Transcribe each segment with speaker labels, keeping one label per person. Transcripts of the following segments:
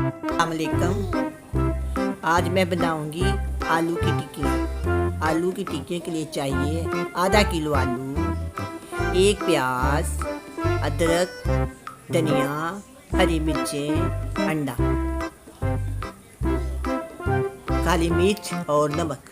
Speaker 1: अस्सलामुअलैकुम। आज मैं बनाऊंगी आलू की टिक्की। आलू की टिक्की के लिए चाहिए आधा किलो आलू, एक प्याज, अदरक, धनिया, हरी मिर्चें, अंडा, काली मिर्च और नमक।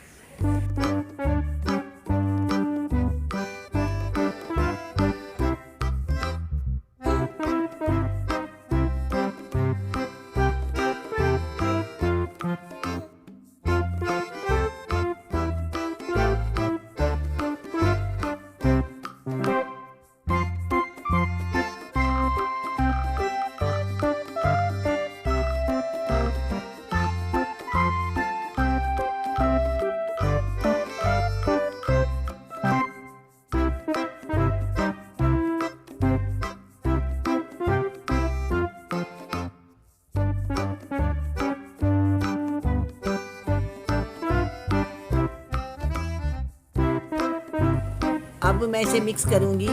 Speaker 1: अब मैं इसे मिक्स करूंगी।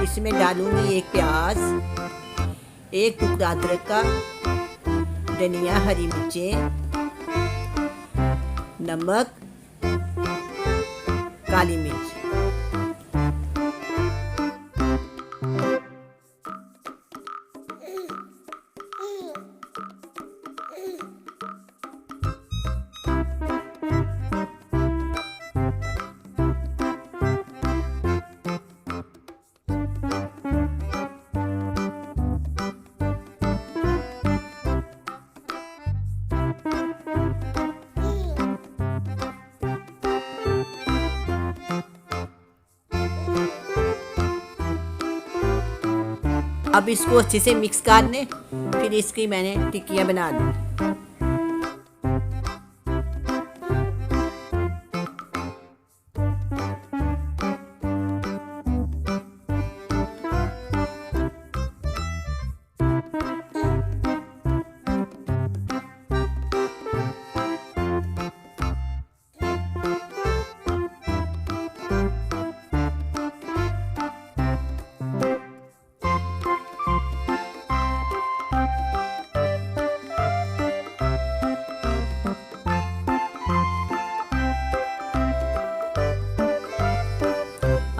Speaker 1: इसमें डालूंगी एक प्याज, एक टुकड़ा अदरक का, धनिया, हरी मिर्चें, नमक, काली मिर्च। अब इसको अच्छे से मिक्स कर लें, फिर इसकी मैंने टिक्कियाँ बना ली।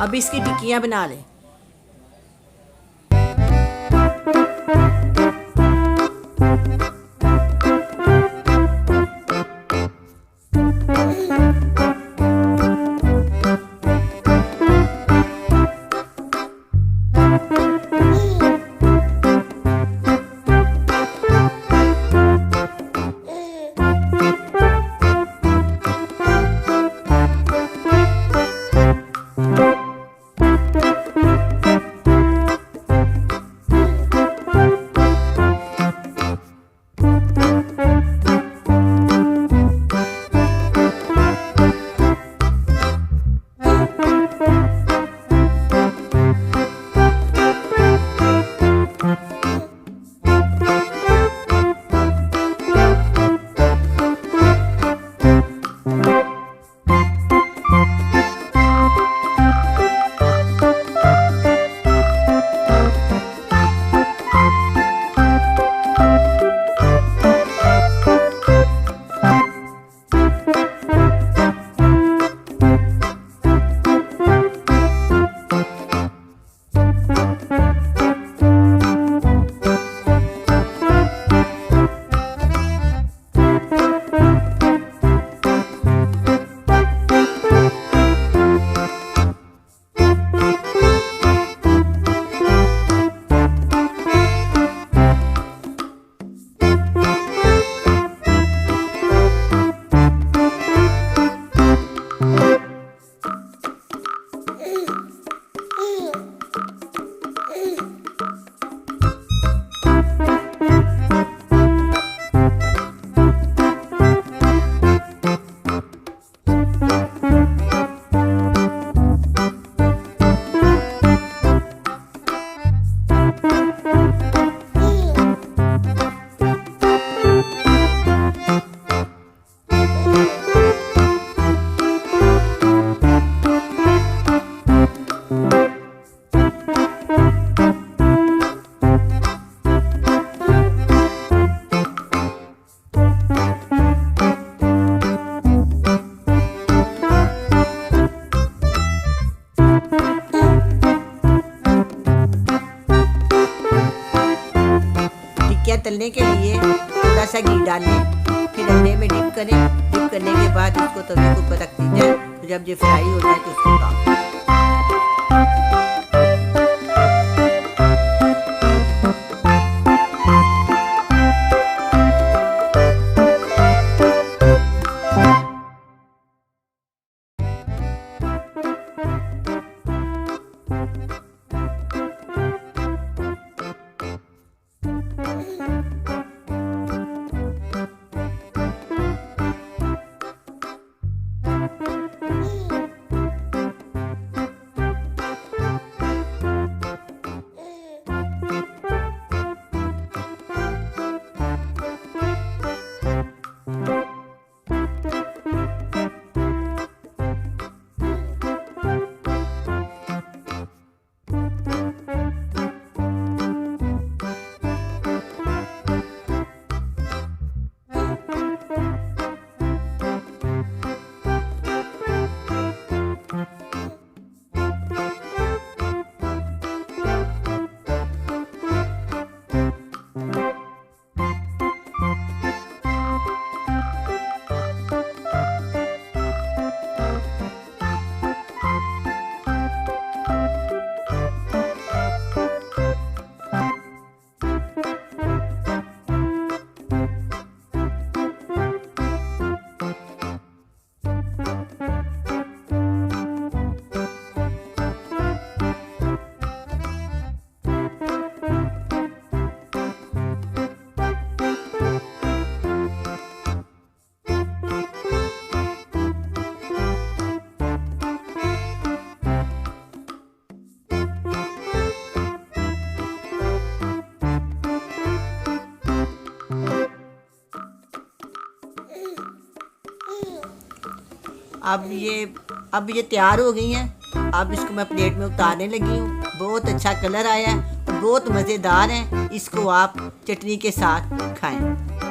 Speaker 1: अब इसकी टिक्कियाँ बना लें। तलने के लिए थोड़ा सा घी डालें, फिर अंडे में डिप करें। डिप करने के बाद इसको तवे के ऊपर रख दी जाए। तो जब ये फ्राई हो जाए तो उसको उतार। अब ये तैयार हो गई हैं। अब इसको मैं प्लेट में उतारने लगी हूँ। बहुत अच्छा कलर आया है और बहुत मज़ेदार है। इसको आप चटनी के साथ खाएं।